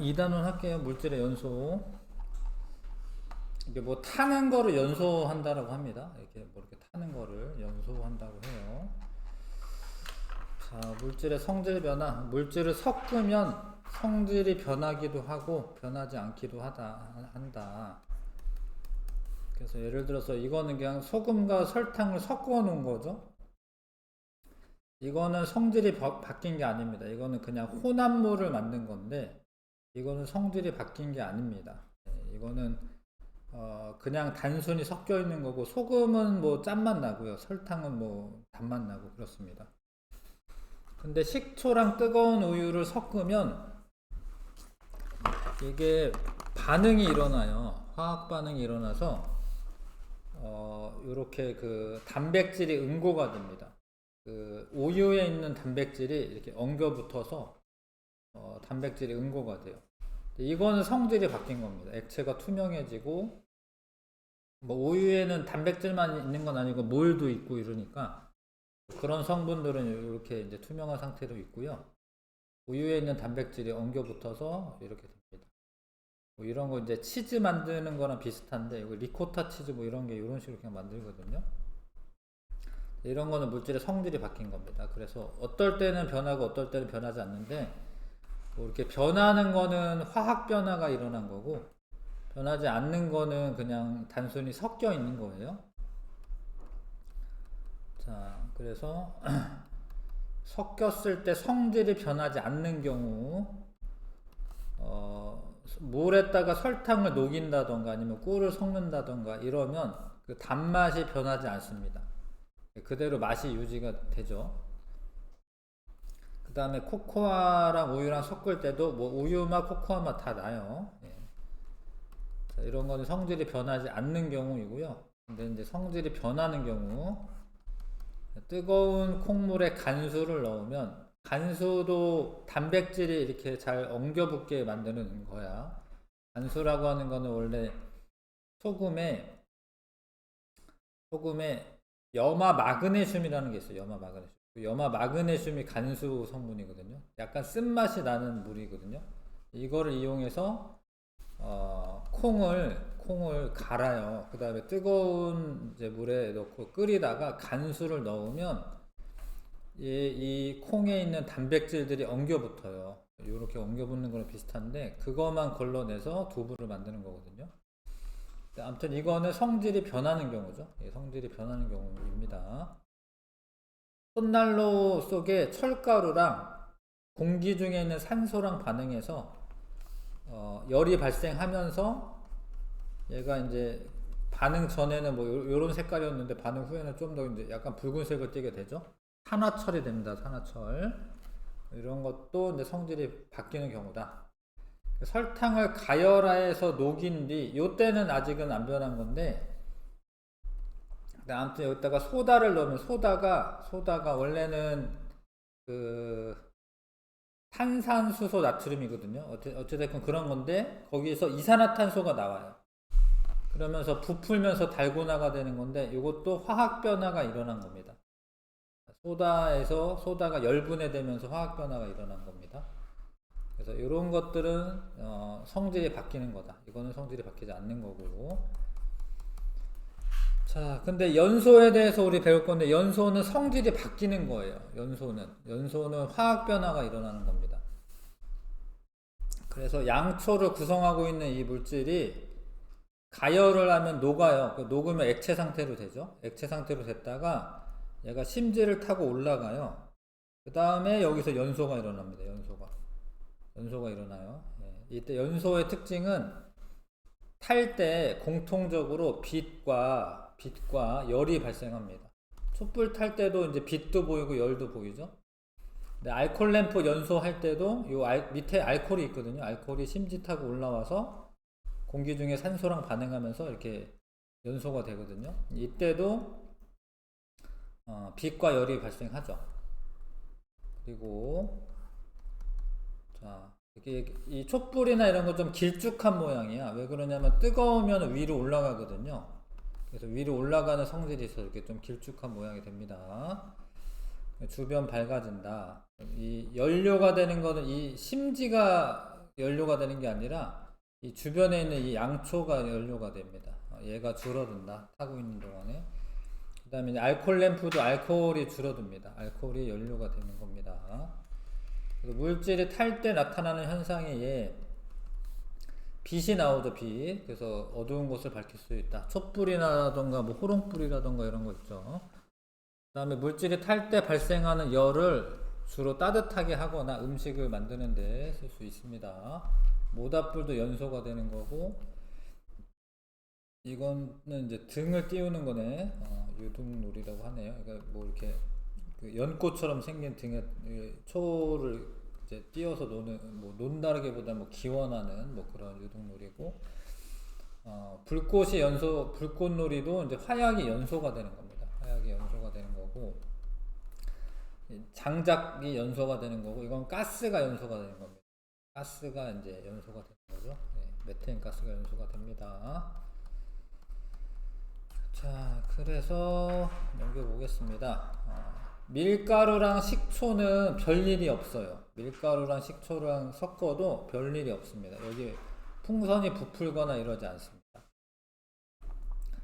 2단원 할게요. 물질의 연소. 이게 뭐 타는 거를 연소한다라고 합니다. 이렇게 뭐 이렇게 타는 거를 연소한다고 해요. 자, 물질의 성질 변화. 물질을 섞으면 성질이 변하기도 하고 변하지 않기도 한다. 그래서 예를 들어서 이거는 그냥 소금과 설탕을 섞어 놓은 거죠. 이거는 성질이 바뀐 게 아닙니다. 이거는 그냥 혼합물을 만든 건데 이거는 성질이 바뀐 게 아닙니다. 이거는 그냥 단순히 섞여 있는 거고, 소금은 뭐 짠맛 나고요, 설탕은 뭐 단맛 나고 그렇습니다. 근데 식초랑 뜨거운 우유를 섞으면 이게 반응이 일어나요. 화학 반응이 일어나서 이렇게 그 단백질이 응고가 됩니다. 그 우유에 있는 단백질이 이렇게 엉겨 붙어서 단백질이 응고가 돼요. 이거는 성질이 바뀐 겁니다. 액체가 투명해지고, 뭐 우유에는 단백질만 있는 건 아니고 물도 있고 이러니까 그런 성분들은 이렇게 이제 투명한 상태로 있고요. 우유에 있는 단백질이 엉겨 붙어서 이렇게 됩니다. 뭐 이런 거 이제 치즈 만드는 거랑 비슷한데, 이거 리코타 치즈 뭐 이런 게 이런 식으로 그냥 만들거든요. 이런 거는 물질의 성질이 바뀐 겁니다. 그래서 어떨 때는 변하고 어떨 때는 변하지 않는데, 뭐 이렇게 변하는 거는 화학 변화가 일어난 거고, 변하지 않는 거는 그냥 단순히 섞여 있는 거예요. 자, 그래서 섞였을 때 성질이 변하지 않는 경우, 물에다가 설탕을 녹인다던가 아니면 꿀을 섞는다던가 이러면 그 단맛이 변하지 않습니다. 그대로 맛이 유지가 되죠. 그 다음에 코코아랑 우유랑 섞을 때도 뭐 우유맛, 코코아맛 다 나요. 자, 이런 거는 성질이 변하지 않는 경우이고요. 근데 이제 성질이 변하는 경우, 뜨거운 콩물에 간수를 넣으면, 간수도 단백질이 이렇게 잘 엉겨붙게 만드는 거야. 간수라고 하는 거는 원래 소금에 염화 마그네슘이라는 게 있어요. 염화 마그네슘. 염화 마그네슘이 간수 성분이거든요. 약간 쓴맛이 나는 물이거든요. 이거를 이용해서 콩을 갈아요. 그 다음에 뜨거운 이제 물에 넣고 끓이다가 간수를 넣으면 이 콩에 있는 단백질들이 엉겨 붙어요. 이렇게 엉겨 붙는 거랑 비슷한데, 그거만 걸러내서 두부를 만드는 거거든요. 아무튼 이거는 성질이 변하는 경우죠. 성질이 변하는 경우입니다. 손난로 속에 철가루랑 공기 중에 있는 산소랑 반응해서 열이 발생하면서, 얘가 이제 반응 전에는 뭐 요런 색깔이었는데 반응 후에는 좀 더 이제 약간 붉은색을 띠게 되죠. 산화철이 됩니다. 산화철. 이런 것도 이제 성질이 바뀌는 경우다. 설탕을 가열하여서 녹인 뒤, 요때는 아직은 안 변한 건데, 아무튼 여기다가 소다를 넣으면, 소다가 원래는 그 탄산수소 나트륨이거든요. 어찌됐건 그런 건데, 거기에서 이산화탄소가 나와요. 그러면서 부풀면서 달고나가 되는 건데, 이것도 화학 변화가 일어난 겁니다. 소다가 열분해되면서 화학 변화가 일어난 겁니다. 그래서 이런 것들은 성질이 바뀌는 거다. 이거는 성질이 바뀌지 않는 거고. 자, 근데 연소에 대해서 우리 배울 건데, 연소는 성질이 바뀌는 거예요. 연소는 화학 변화가 일어나는 겁니다. 그래서 양초를 구성하고 있는 이 물질이 가열을 하면 녹아요. 녹으면 액체 상태로 되죠. 액체 상태로 됐다가 얘가 심지를 타고 올라가요. 그 다음에 여기서 연소가 일어납니다. 연소가 일어나요. 이때 연소의 특징은 탈 때 공통적으로 빛과 열이 발생합니다. 촛불 탈 때도 이제 빛도 보이고 열도 보이죠. 근데 알콜 램프 연소할 때도 밑에 알콜이 있거든요. 알콜이 심지 타고 올라와서 공기 중에 산소랑 반응하면서 이렇게 연소가 되거든요. 이때도 빛과 열이 발생하죠. 그리고 자, 이게 이 촛불이나 이런 거 좀 길쭉한 모양이야. 왜 그러냐면 뜨거우면 위로 올라가거든요. 그래서 위로 올라가는 성질이 있어서 이렇게 좀 길쭉한 모양이 됩니다. 주변 밝아진다. 이 연료가 되는 거는 이 심지가 연료가 되는 게 아니라 이 주변에 있는 이 양초가 연료가 됩니다. 얘가 줄어든다. 타고 있는 동안에. 그 다음에 알코올 램프도 알코올이 줄어듭니다. 알코올이 연료가 되는 겁니다. 물질이 탈 때 나타나는 현상이 빛이 나오죠. 빛. 그래서 어두운 곳을 밝힐 수 있다. 촛불이라던가 뭐 호롱불이라던가 이런 거 있죠. 그 다음에 물질이 탈 때 발생하는 열을 주로 따뜻하게 하거나 음식을 만드는 데 쓸 수 있습니다. 모닥불도 연소가 되는 거고, 이거는 이제 등을 띄우는 거네. 유등놀이라고 하네요. 그러니까 뭐 이렇게 그 연꽃처럼 생긴 등에 초를 이제 띄워서 노는, 뭐 논다기보다 뭐 기원하는 뭐 그런 유등놀이고, 불꽃놀이도 이제 화약이 연소가 되는 겁니다. 화약이 연소가 되는 거고, 장작이 연소가 되는 거고, 이건 가스가 연소가 되는 겁니다. 가스가 이제 연소가 되는 거죠. 메테인 가스가 연소가 됩니다. 자, 그래서 넘겨보겠습니다. 밀가루랑 식초는 별일이 없어요. 밀가루랑 식초랑 섞어도 별일이 없습니다. 여기 풍선이 부풀거나 이러지 않습니다.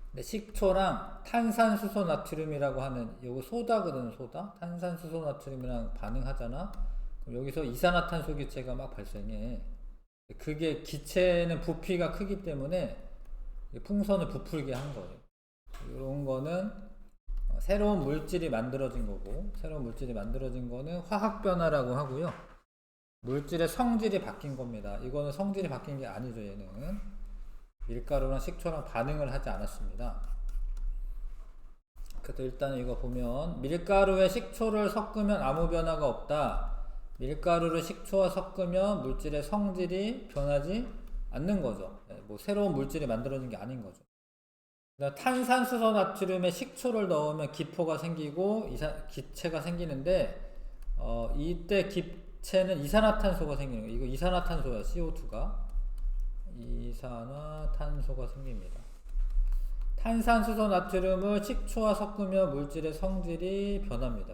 근데 식초랑 탄산수소 나트륨이라고 하는, 요거 소다거든. 소다. 탄산수소 나트륨이랑 반응하잖아. 그럼 여기서 이산화탄소 기체가 막 발생해. 그게 기체는 부피가 크기 때문에 풍선을 부풀게 한 거예요. 이런 거는 새로운 물질이 만들어진 거고, 새로운 물질이 만들어진 거는 화학 변화라고 하고요. 물질의 성질이 바뀐 겁니다. 이거는 성질이 바뀐 게 아니죠. 얘는 밀가루랑 식초랑 반응을 하지 않았습니다. 그래서 일단 이거 보면 밀가루에 식초를 섞으면 아무 변화가 없다. 밀가루를 식초와 섞으면 물질의 성질이 변하지 않는 거죠. 뭐 새로운 물질이 만들어진 게 아닌 거죠. 탄산수소 나트륨에 식초를 넣으면 기포가 생기고 기체가 생기는데, 이때 기체는 이산화탄소가 생기는 거예요. 이거 이산화탄소야. CO2가 이산화탄소가 생깁니다. 탄산수소 나트륨을 식초와 섞으면 물질의 성질이 변합니다.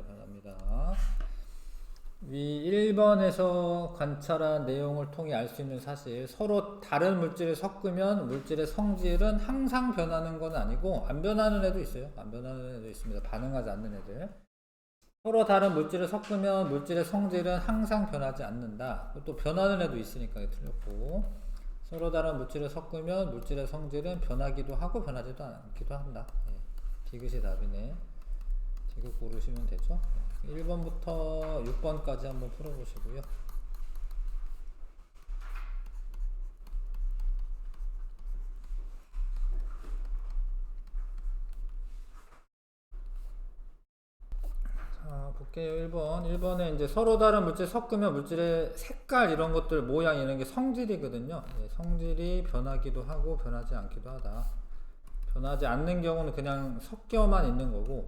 위 1번에서 관찰한 내용을 통해 알 수 있는 사실, 서로 다른 물질을 섞으면 물질의 성질은 항상 변하는 건 아니고, 안 변하는 애도 있어요. 안 변하는 애도 있습니다. 반응하지 않는 애들. 서로 다른 물질을 섞으면 물질의 성질은 항상 변하지 않는다. 또 변하는 애도 있으니까 틀렸고, 서로 다른 물질을 섞으면 물질의 성질은 변하기도 하고 변하지도 않기도 한다. 디귿이 답이네. 디귿 고르시면 되죠. 1번부터 6번까지 한번 풀어보시고요. 자, 볼게요. 1번에 이제 서로 다른 물질 섞으면 물질의 색깔 이런 것들, 모양 이런 게 성질이거든요. 성질이 변하기도 하고 변하지 않기도 하다. 변하지 않는 경우는 그냥 섞여만 있는 거고,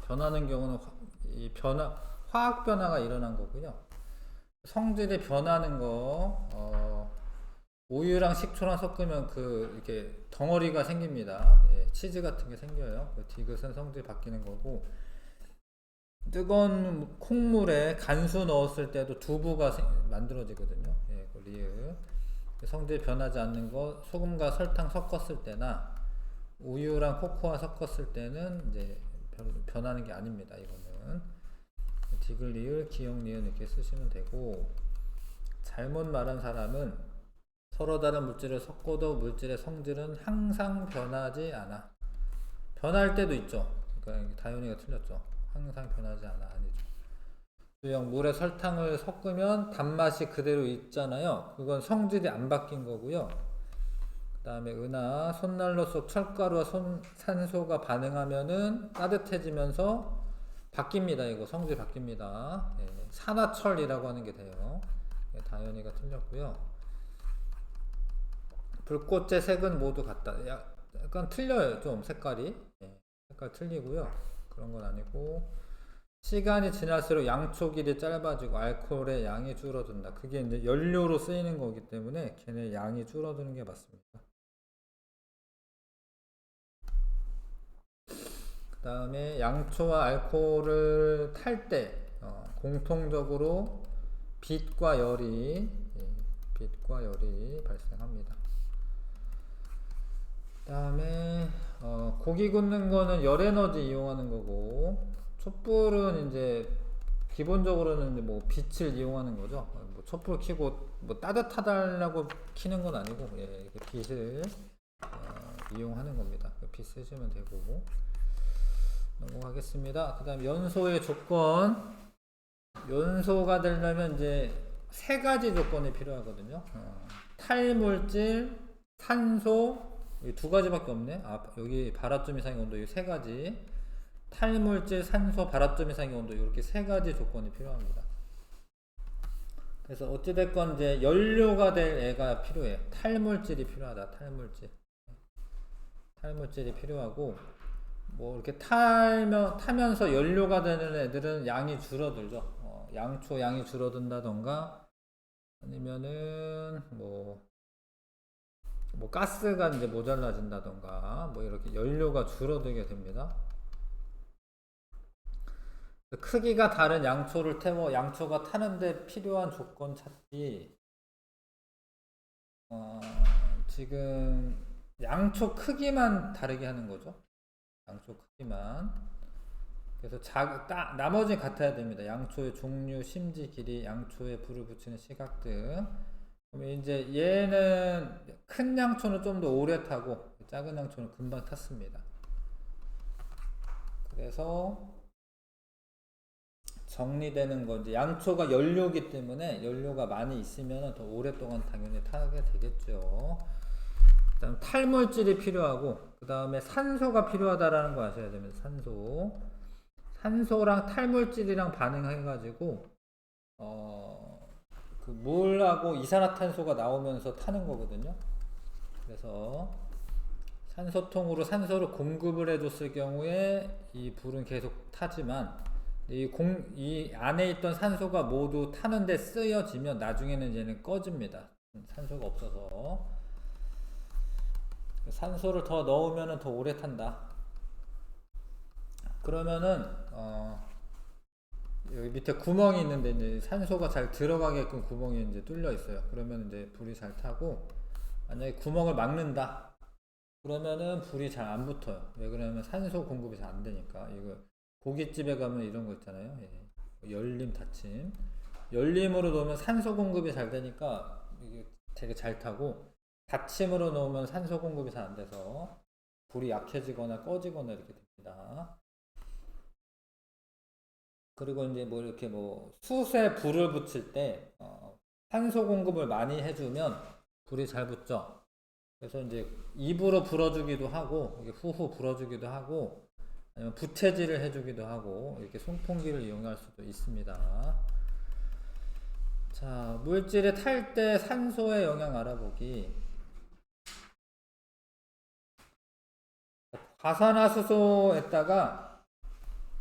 변하는 경우는 화학 변화가 일어난 거고요. 성질이 변하는 거, 우유랑 식초랑 섞으면 이렇게 덩어리가 생깁니다. 치즈 같은 게 생겨요. 디귿은 성질이 바뀌는 거고, 뜨거운 콩물에 간수 넣었을 때도 두부가 만들어지거든요. 리을. 성질이 변하지 않는 거, 소금과 설탕 섞었을 때나 우유랑 코코아 섞었을 때는 이제 변하는 게 아닙니다. 이거는 디귿, 리을, 기역, 니은 이렇게 쓰시면 되고, 잘못 말한 사람은 서로 다른 물질을 섞어도 물질의 성질은 항상 변하지 않아. 변할 때도 있죠. 그러니까 다현이가 틀렸죠. 항상 변하지 않아. 아니죠. 수영, 물에 설탕을 섞으면 단맛이 그대로 있잖아요. 그건 성질이 안 바뀐 거고요. 그 다음에 은하, 손난로 속 철가루와 산소가 반응하면은 따뜻해지면서 바뀝니다. 이거 성질 바뀝니다. 산화철이라고 하는 게 돼요. 다현이가 틀렸고요. 불꽃의 색은 모두 같다. 약간 틀려요. 좀 색깔이. 색깔 틀리고요. 그런 건 아니고, 시간이 지날수록 양초 길이 짧아지고 알코올의 양이 줄어든다. 그게 이제 연료로 쓰이는 거기 때문에 걔네 양이 줄어드는 게 맞습니다. 그 다음에 양초와 알코올을 탈 때 공통적으로 빛과 열이 빛과 열이 발생합니다. 그 다음에 고기 굽는 거는 열 에너지 이용하는 거고, 촛불은 이제 기본적으로는 이제 뭐 빛을 이용하는 거죠. 뭐 촛불 켜고 뭐 따뜻하다라고 켜는 건 아니고, 예, 이렇게 빛을 이용하는 겁니다. 빛 쓰시면 되고. 넘어가겠습니다. 그 다음 연소의 조건. 연소가 되려면 이제 세 가지 조건이 필요하거든요. 탈물질, 산소, 이 두 가지밖에 없네. 여기 발화점 이상의 온도 이 세 가지. 탈물질, 산소, 발화점 이상의 온도 이렇게 세 가지 조건이 필요합니다. 그래서 어찌됐건 이제 연료가 될 애가 필요해. 탈물질이 필요하다. 탈물질이 필요하고, 뭐 이렇게 타면서 연료가 되는 애들은 양이 줄어들죠. 양초 양이 줄어든다던가, 아니면은 뭐 가스가 이제 모자라진다던가, 뭐 이렇게 연료가 줄어들게 됩니다. 크기가 다른 양초를 태워 양초가 타는데 필요한 조건 찾기. 지금 양초 크기만 다르게 하는 거죠. 양초 크기만. 그래서 나머지는 같아야 됩니다. 양초의 종류, 심지, 길이, 양초에 불을 붙이는 시각 등. 그럼 이제 얘는 큰 양초는 좀 더 오래 타고 작은 양초는 금방 탔습니다. 그래서 정리되는 건 이제 양초가 연료이기 때문에 연료가 많이 있으면 더 오랫동안 당연히 타게 되겠죠. 그다음 탈물질이 필요하고, 그 다음에 산소가 필요하다라는 거 아셔야 됩니다. 산소랑 탈물질이랑 반응해가지고 그 물하고 이산화탄소가 나오면서 타는 거거든요. 그래서 산소통으로 산소를 공급을 해줬을 경우에 이 불은 계속 타지만, 이 안에 있던 산소가 모두 타는데 쓰여지면 나중에는 얘는 꺼집니다. 산소가 없어서. 산소를 더 넣으면 더 오래 탄다. 그러면은 여기 밑에 구멍이 있는데 이제 산소가 잘 들어가게끔 구멍이 이제 뚫려 있어요. 그러면 이제 불이 잘 타고, 만약에 구멍을 막는다. 그러면은 불이 잘 안 붙어요. 왜 그러냐면 산소 공급이 잘 안 되니까. 이거 고깃집에 가면 이런 거 있잖아요. 예. 열림, 닫힘. 열림으로 놓으면 산소 공급이 잘 되니까 이게 되게 잘 타고, 닫힘으로 놓으면 산소 공급이 잘 안 돼서 불이 약해지거나 꺼지거나 이렇게 됩니다. 그리고 이제 뭐 이렇게 뭐 숯에 불을 붙일 때 산소 공급을 많이 해주면 불이 잘 붙죠. 그래서 이제 입으로 불어주기도 하고, 이게 후후 불어주기도 하고, 아니면 부채질을 해주기도 하고, 이렇게 송풍기를 이용할 수도 있습니다. 자, 물질이 탈 때 산소의 영향 알아보기. 과산화수소에다가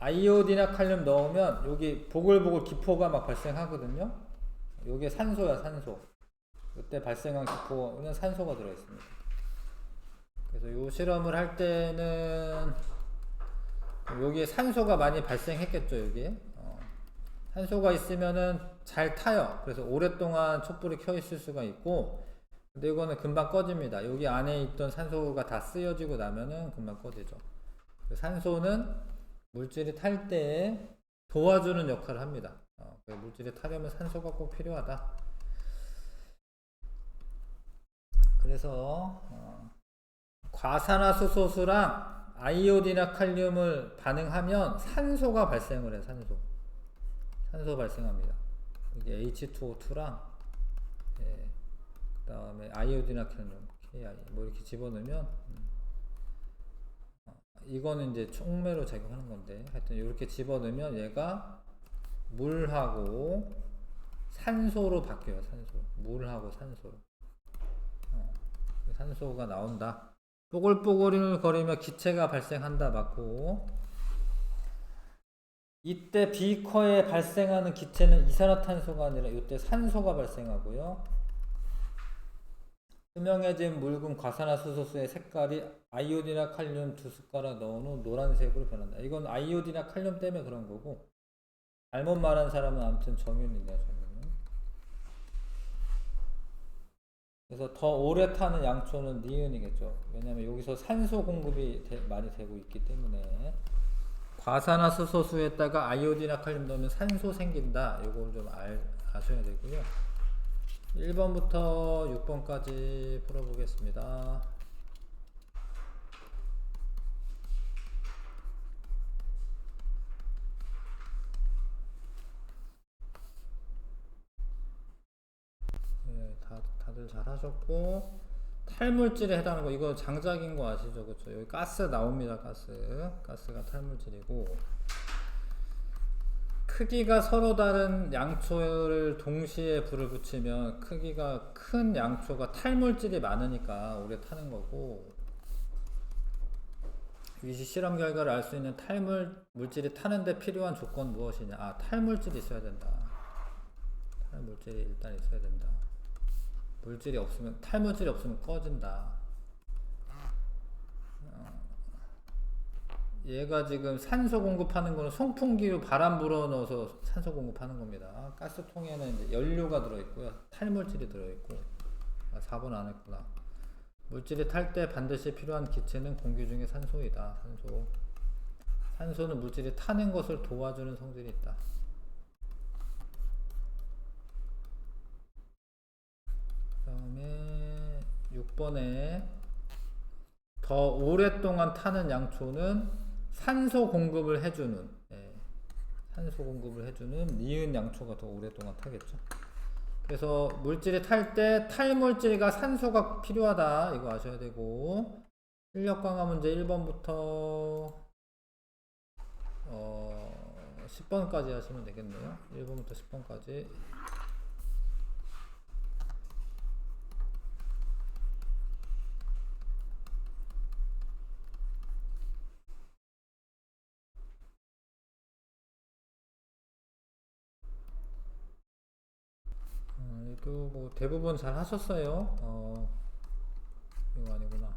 아이오딘이나 칼륨 넣으면 여기 보글보글 기포가 막 발생하거든요. 이게 산소야, 산소. 이때 발생한 기포는 산소가 들어있습니다. 그래서 이 실험을 할 때는 여기에 산소가 많이 발생했겠죠. 여기에 산소가 있으면은 잘 타요. 그래서 오랫동안 촛불이 켜 있을 수가 있고, 근데 이거는 금방 꺼집니다. 여기 안에 있던 산소가 다 쓰여지고 나면은 금방 꺼지죠. 산소는 물질이 탈 때 도와주는 역할을 합니다. 물질이 타려면 산소가 꼭 필요하다. 그래서 과산화수소수랑 아이오딘이나 칼륨을 반응하면 산소가 발생을 해요. 산소 발생합니다. 이게 H2O2랑 그 다음에 아이오딘이나 칼륨 KI 뭐 이렇게 집어넣으면 이거는 이제 촉매로 작용하는 건데, 하여튼 이렇게 집어넣으면 얘가 물하고 산소로 바뀌어요. 물하고 산소로. 산소가 나온다. 뽀글뽀글 거리며 기체가 발생한다. 맞고, 이때 비커에 발생하는 기체는 이산화탄소가 아니라 이때 산소가 발생하고요. 투명해진 묽은 과산화수소수의 색깔이 아이오딘이나 칼륨 2숟가락 넣은 후 노란색으로 변한다. 이건 아이오딘이나 칼륨 때문에 그런 거고, 잘못 말한 사람은 아무튼 정윤이네요. 정윤은. 그래서 더 오래 타는 양초는 니은이겠죠. 왜냐면 여기서 산소 공급이 많이 되고 있기 때문에. 과산화수소수에다가 아이오딘이나 칼륨 넣으면 산소 생긴다. 이걸 좀 아셔야 되고요. 1번부터 6번까지 풀어보겠습니다. 네, 다들 잘 하셨고, 탈물질에 해당하는 거, 이거 장작인 거 아시죠? 그쵸? 여기 가스 나옵니다, 가스가 탈물질이고, 크기가 서로 다른 양초를 동시에 불을 붙이면 크기가 큰 양초가 탈물질이 많으니까 오래 타는 거고, 위시 실험 결과를 알 수 있는 탈물질이 타는데 필요한 조건 무엇이냐? 아, 탈물질이 있어야 된다. 탈물질이 일단 있어야 된다. 탈물질이 없으면 꺼진다. 얘가 지금 산소 공급하는 거는 송풍기로 바람 불어 넣어서 산소 공급하는 겁니다. 가스통에는 이제 연료가 들어있고요. 탈물질이 들어있고. 4번 안 했구나. 물질이 탈 때 반드시 필요한 기체는 공기 중에 산소이다. 산소는 물질이 타는 것을 도와주는 성질이 있다. 그 다음에 6번에 더 오랫동안 타는 양초는 산소 공급을 해주는 니은 양초가 더 오랫동안 타겠죠. 그래서 물질이 탈 때 탈물질과 산소가 필요하다. 이거 아셔야 되고, 인력 강화 문제 1번부터 10번까지 하시면 되겠네요. 1번부터 10번까지. 이거 뭐 대부분 잘 하셨어요. 이거 아니구나.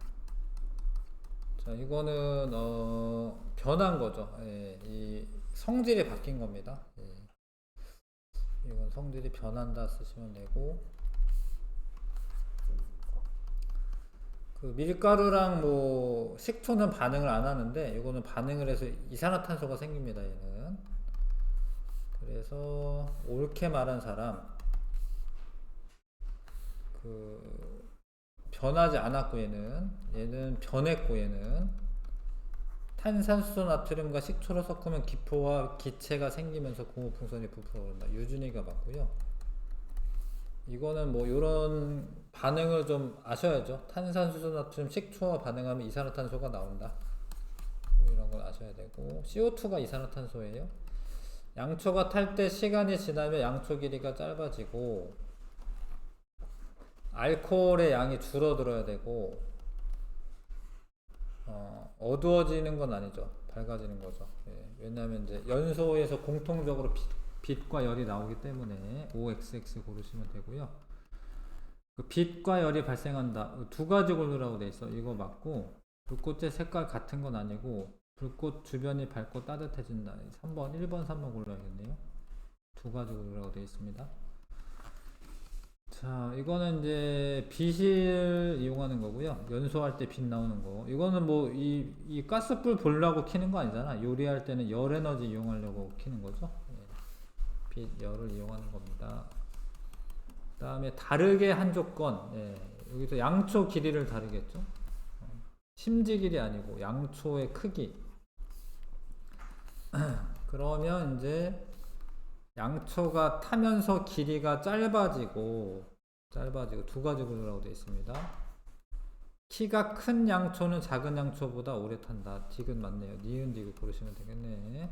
자, 이거는 변한 거죠. 예, 이 성질이 바뀐 겁니다. 예. 이건 성질이 변한다 쓰시면 되고, 그 밀가루랑 뭐 식초는 반응을 안 하는데 이거는 반응을 해서 이산화탄소가 생깁니다. 얘는. 그래서 옳게 말한 사람, 그 변하지 않았고 얘는 변했고, 얘는 탄산수소 나트륨과 식초를 섞으면 기포와 기체가 생기면서 고무풍선이 부풀어 오른다. 유준이가 맞고요. 이거는 뭐 이런 반응을 좀 아셔야죠. 탄산수소 나트륨 식초와 반응하면 이산화탄소가 나온다. 뭐 이런 걸 아셔야 되고, CO2가 이산화탄소예요. 양초가 탈 때 시간이 지나면 양초 길이가 짧아지고 알코올의 양이 줄어들어야 되고, 어두워지는 건 아니죠. 밝아지는 거죠. 예, 왜냐하면 이제 연소에서 공통적으로 빛과 열이 나오기 때문에 OXX 고르시면 되고요. 그 빛과 열이 발생한다. 두 가지 고르라고 돼 있어. 이거 맞고, 불꽃의 색깔 같은 건 아니고 불꽃 주변이 밝고 따뜻해진다. 3번, 1번, 3번 골라야겠네요. 두 가지 고르라고 돼 있습니다. 자, 이거는 이제 빛을 이용하는 거고요. 연소할 때 빛 나오는 거. 이거는 뭐 이 가스불 보려고 키는 거 아니잖아. 요리할 때는 열 에너지 이용하려고 키는 거죠. 빛, 열을 이용하는 겁니다. 그 다음에 다르게 한 조건. 여기서 양초 길이를 다르겠죠. 심지 길이 아니고 양초의 크기. 그러면 이제 양초가 타면서 길이가 짧아지고 두 가지 고르라고 되어 있습니다. 키가 큰 양초는 작은 양초보다 오래 탄다. 디귿 맞네요. 니은 디귿 고르시면 되겠네.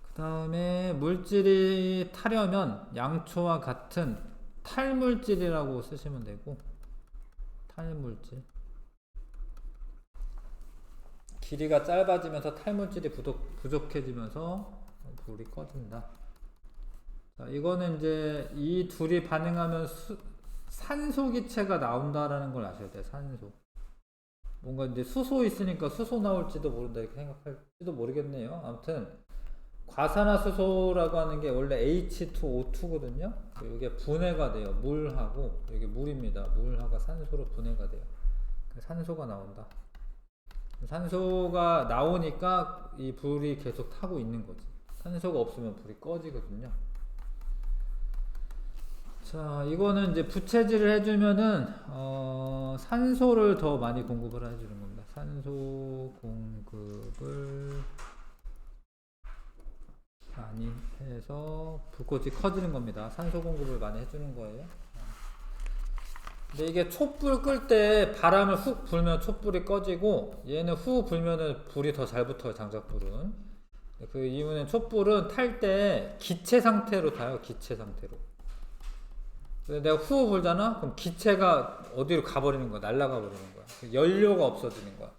그 다음에 물질이 타려면 양초와 같은 탈물질이라고 쓰시면 되고, 탈물질. 길이가 짧아지면서 탈물질이 부족해지면서 불이 꺼진다. 자, 이거는 이제 이 둘이 반응하면 산소 기체가 나온다라는 걸 아셔야 돼요. 산소. 뭔가 이제 수소 있으니까 수소 나올지도 모른다 이렇게 생각할지도 모르겠네요. 아무튼 과산화수소라고 하는 게 원래 H2O2거든요. 이게 분해가 돼요. 물하고 이게 물입니다. 물하고 산소로 분해가 돼요. 산소가 나온다. 산소가 나오니까 이 불이 계속 타고 있는 거지. 산소가 없으면 불이 꺼지거든요. 자, 이거는 이제 부채질을 해주면은 산소를 더 많이 공급을 해주는 겁니다. 산소 공급을 많이 해서 불꽃이 커지는 겁니다. 산소 공급을 많이 해주는 거예요. 근데 이게 촛불 끌 때 바람을 훅 불면 촛불이 꺼지고, 얘는 후 불면은 불이 더 잘 붙어요. 장작불은. 그 이유는 촛불은 탈 때 기체 상태로 타요. 기체 상태로. 내가 후 불잖아? 그럼 기체가 어디로 가버리는 거야. 날아가 버리는 거야. 연료가 없어지는 거야.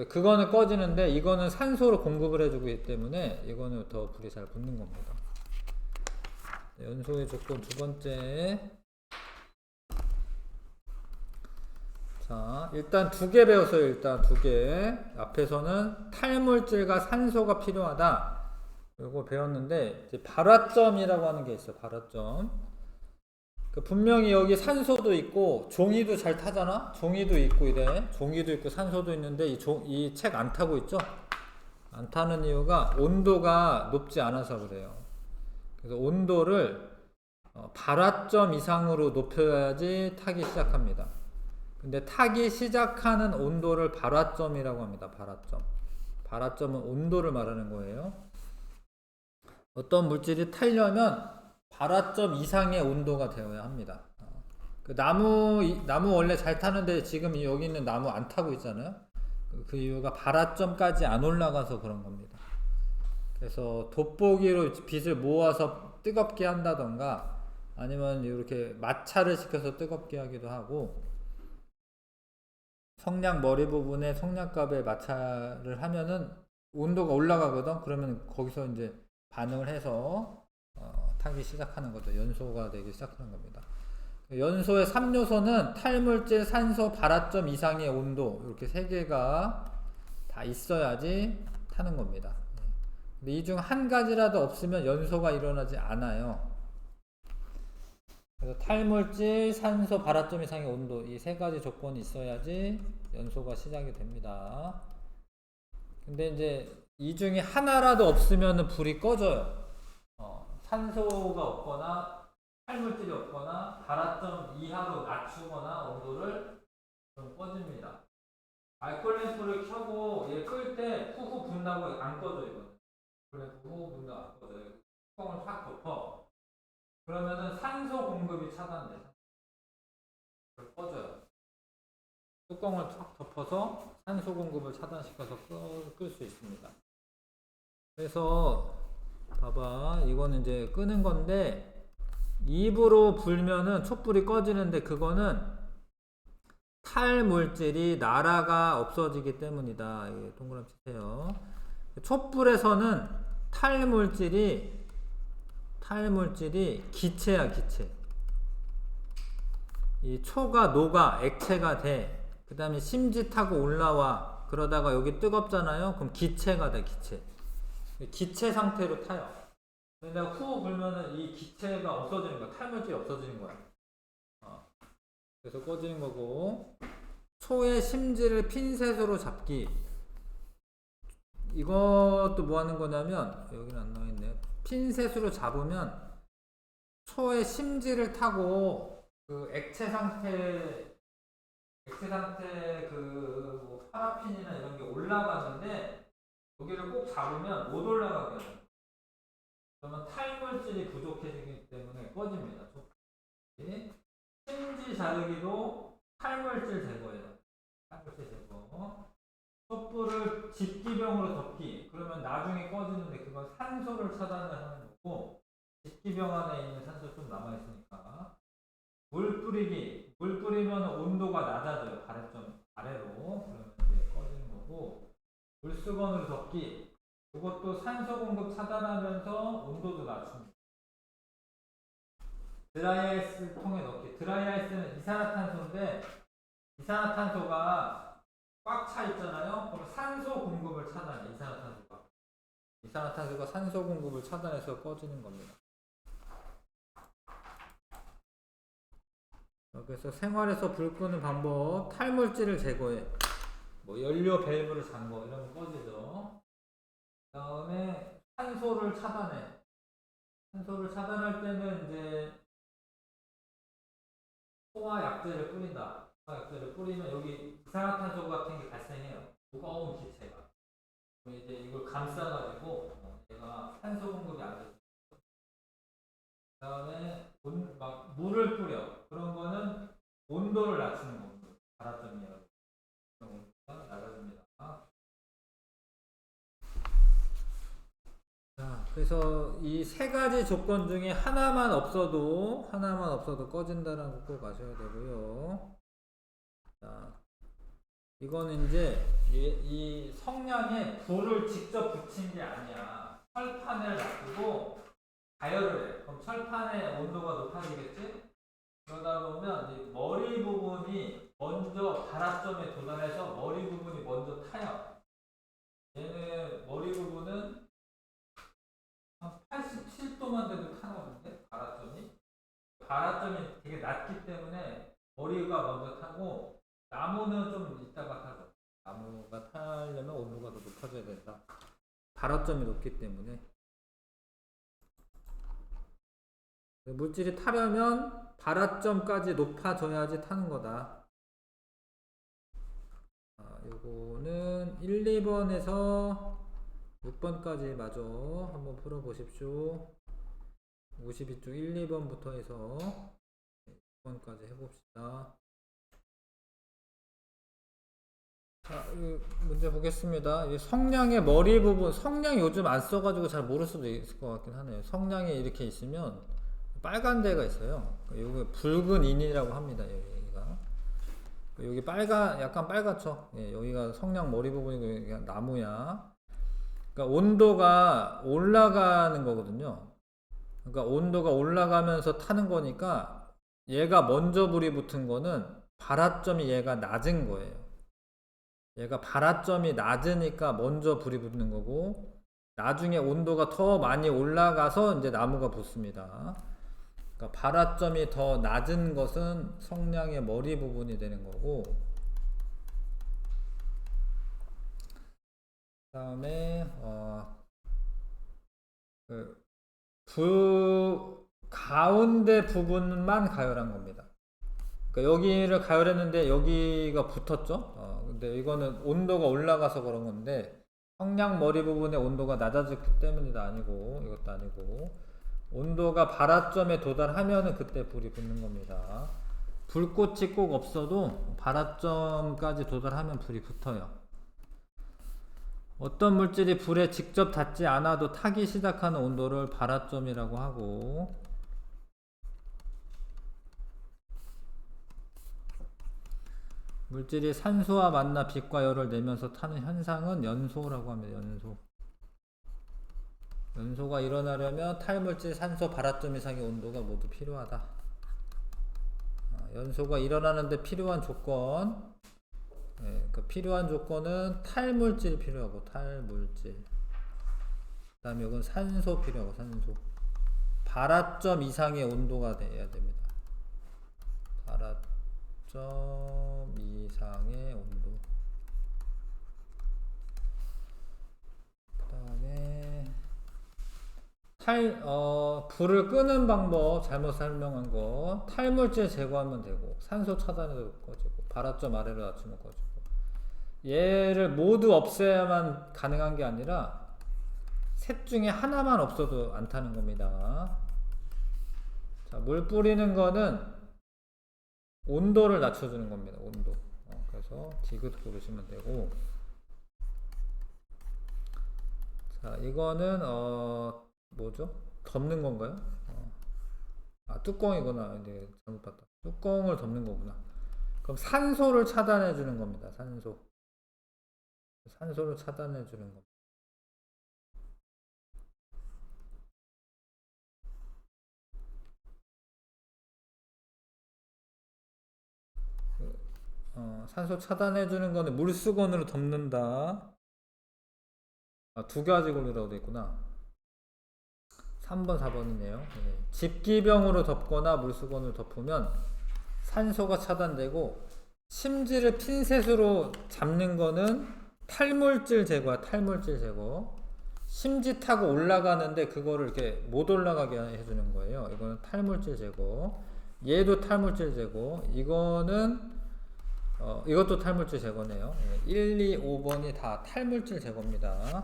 그거는 꺼지는데 이거는 산소로 공급을 해주기 때문에 이거는 더 불이 잘 붙는 겁니다. 연소의 조건 두 번째. 자, 일단 두 개 배웠어요. 일단 두 개. 앞에서는 탈물질과 산소가 필요하다. 이거 배웠는데, 이제 발화점이라고 하는 게 있어요. 발화점. 분명히 여기 산소도 있고 종이도 잘 타잖아. 종이도 있고 이래. 종이도 있고 산소도 있는데 이 책 안 타고 있죠. 안 타는 이유가 온도가 높지 않아서 그래요. 그래서 온도를 발화점 이상으로 높여야지 타기 시작합니다. 근데 타기 시작하는 온도를 발화점이라고 합니다. 발화점. 발화점은 온도를 말하는 거예요. 어떤 물질이 타려면 발화점 이상의 온도가 되어야 합니다. 그 나무 원래 잘 타는데 지금 여기 있는 나무 안 타고 있잖아요. 그 이유가 발화점까지 안 올라가서 그런 겁니다. 그래서 돋보기로 빛을 모아서 뜨겁게 한다던가, 아니면 이렇게 마찰을 시켜서 뜨겁게 하기도 하고, 성냥 머리 부분에 성냥갑에 마찰을 하면은 온도가 올라가거든. 그러면 거기서 이제 반응을 해서 타기 시작하는 거죠. 연소가 되기 시작하는 겁니다. 연소의 3요소는 탈물질, 산소, 발화점 이상의 온도, 이렇게 세 개가 다 있어야지 타는 겁니다. 근데 이 중 한 가지라도 없으면 연소가 일어나지 않아요. 그래서 탈물질, 산소, 발화점 이상의 온도, 이 세 가지 조건이 있어야지 연소가 시작이 됩니다. 근데 이제 이 중에 하나라도 없으면 불이 꺼져요. 산소가 없거나 탈물질이 없거나 발화점 이하로 낮추거나 온도를 좀 꺼집니다. 알코올 램프를 켜고 얘 끌 때 후후 분다고 안 꺼져. 이거 후후 분다고 안 꺼져요. 뚜껑을 확 덮어. 그러면은 산소 공급이 차단돼. 꺼져요. 뚜껑을 탁 덮어서 산소 공급을 차단시켜서 끌 수 있습니다. 그래서 봐봐, 이거는 이제 끄는 건데, 입으로 불면은 촛불이 꺼지는데 그거는 탈물질이 나라가 없어지기 때문이다. 동그라미 치세요. 촛불에서는 탈물질이 기체야, 기체. 이 초가 녹아 액체가 돼. 그 다음에 심지 타고 올라와. 그러다가 여기 뜨겁잖아요. 그럼 기체가 돼, 기체. 기체 상태로 타요. 근데 내가 후 불면은 이 기체가 없어지는 거야. 탈물질이 없어지는 거야. 그래서 꺼지는 거고, 초의 심지를 핀셋으로 잡기. 이것도 뭐 하는 거냐면, 여기는 안 나와있네요. 핀셋으로 잡으면 초의 심지를 타고 그 액체 상태 뭐 파라핀이나 이런 게 올라가는데, 여기를 꼭 잡으면 못 올라가게 해요. 그러면 탈물질이 부족해지기 때문에 꺼집니다. 심지 자르기도 탈물질 제거예요. 탈물질 제거. 촛불을 집기병으로 덮기. 그러면 나중에 꺼지는데 그건 산소를 차단을 하는 거고, 집기병 안에 있는 산소 좀 남아있으니까. 물 뿌리기. 물 뿌리면 온도가 낮아져요. 발화점 아래로. 그러면 이제 꺼지는 거고, 물수건으로 덮기. 이것도 산소 공급 차단하면서 온도도 낮춥니다. 드라이아이스 통에 넣기. 드라이아이스는 이산화탄소인데, 이산화탄소가 꽉 차 있잖아요. 그럼 산소 공급을 차단해. 이산화탄소가. 이산화탄소가 산소 공급을 차단해서 꺼지는 겁니다. 그래서 생활에서 불 끄는 방법, 탈물질을 제거해. 뭐 연료 밸브를 잠궈 이러면 꺼지죠. 그 다음에 산소를 차단해. 산소를 차단할 때는 이제 소화약제를 뿌린다. 소화약제를 뿌리면 여기 이산화탄소 같은 게 발생해요. 무거운 기체가. 그럼 이제 이걸 감싸가지고 얘가 산소 공급이 안 돼. 그 다음에 막 물을 뿌려. 그런 거는 온도를 낮추는 겁니다. 발화점이에요. 온도가 낮아집니다. 자, 그래서 이 세 가지 조건 중에 하나만 없어도 꺼진다라는 거 꼭 아셔야 되고요. 자, 이거는 이제 이 성냥에 불을 직접 붙인 게 아니야. 철판을 놔두고 가열을 해. 그럼 철판의 온도가 높아지겠지? 그러다 보면 이 머리 부분이 먼저 발화점에 도달해서 머리 부분이 먼저 타요. 얘는 머리 부분은 한 87도만 돼도 타거든요. 발화점이 되게 낮기 때문에 머리가 먼저 타고 나무는 좀 이따가 타죠. 나무가 타려면 온도가 더 높아져야 된다. 발화점이 높기 때문에. 물질이 타려면 발화점까지 높아져야지 타는 거다. 요거는 1, 2번에서 6번까지 마저 한번 풀어보십시오. 52쪽 1, 2번부터 해서 6번까지 해봅시다. 자, 문제 보겠습니다. 이 성냥의 머리 부분, 성냥 요즘 안 써가지고 잘 모를 수도 있을 것 같긴 하네요. 성냥이 이렇게 있으면 빨간 데가 있어요. 여기 붉은 인이라고 합니다. 여기가. 여기 약간 빨갛죠. 예, 여기가 성냥 머리 부분이고 나무야. 그러니까 온도가 올라가는 거거든요. 그러니까 온도가 올라가면서 타는 거니까 얘가 먼저 불이 붙은 거는 발화점이 얘가 낮은 거예요. 얘가 발화점이 낮으니까 먼저 불이 붙는 거고 나중에 온도가 더 많이 올라가서 이제 나무가 붙습니다. 그러니까 발화점이 더 낮은 것은 성냥의 머리 부분이 되는 거고 그 다음에 가운데 부분만 가열한 겁니다. 그러니까 여기를 가열했는데 여기가 붙었죠. 근데 이거는 온도가 올라가서 그런 건데 성냥 머리 부분의 온도가 낮아졌기 때문이 아니고 이것도 아니고 온도가 발화점에 도달하면은 그때 불이 붙는 겁니다. 불꽃이 꼭 없어도 발화점까지 도달하면 불이 붙어요. 어떤 물질이 불에 직접 닿지 않아도 타기 시작하는 온도를 발화점이라고 하고 물질이 산소와 만나 빛과 열을 내면서 타는 현상은 연소라고 합니다. 연소가 일어나려면 탈물질 산소 발화점 이상의 온도가 모두 필요하다. 연소가 일어나는데 필요한 조건 그 필요한 조건은 탈물질이 필요하고 탈물질 그 다음에 이건 산소 필요하고 산소 발화점 이상의 온도가 돼야 됩니다. 발화점 이상의 온도 그 다음에 불을 끄는 방법 잘못 설명한 거 탈물질 제거하면 되고 산소 차단해도 꺼지고 발화점 아래로 낮추면 꺼지고 얘를 모두 없애야만 가능한 게 아니라 셋 중에 하나만 없어도 안 타는 겁니다. 자, 물 뿌리는 거는 온도를 낮춰주는 겁니다. 온도. 그래서 디귿 고르시면 되고 자 이거는 뭐죠? 덮는 건가요? 뚜껑이구나. 네, 잘못 봤다. 뚜껑을 덮는 거구나. 그럼 산소를 차단해 주는 겁니다. 산소를 차단해 주는 겁니다. 산소 차단해 주는 거는 물수건으로 덮는다. 두 가지 고르라고 돼 있구나. 3번, 4번이네요. 집기병으로 덮거나 물수건으로 덮으면 산소가 차단되고, 심지를 핀셋으로 잡는 거는 탈물질 제거야. 탈물질 제거. 심지 타고 올라가는데 그거를 이렇게 못 올라가게 해주는 거예요. 이거는 탈물질 제거. 얘도 탈물질 제거. 이거는 이것도 탈물질 제거네요. 1, 2, 5번이 다 탈물질 제거입니다.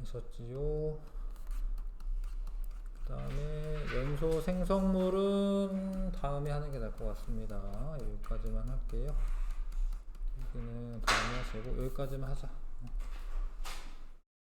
있었지요. 그 다음에 연소 생성물은 다음에 하는 게 나을 것 같습니다. 여기까지만 할게요. 여기는 다음에 하시고 여기까지만 하자.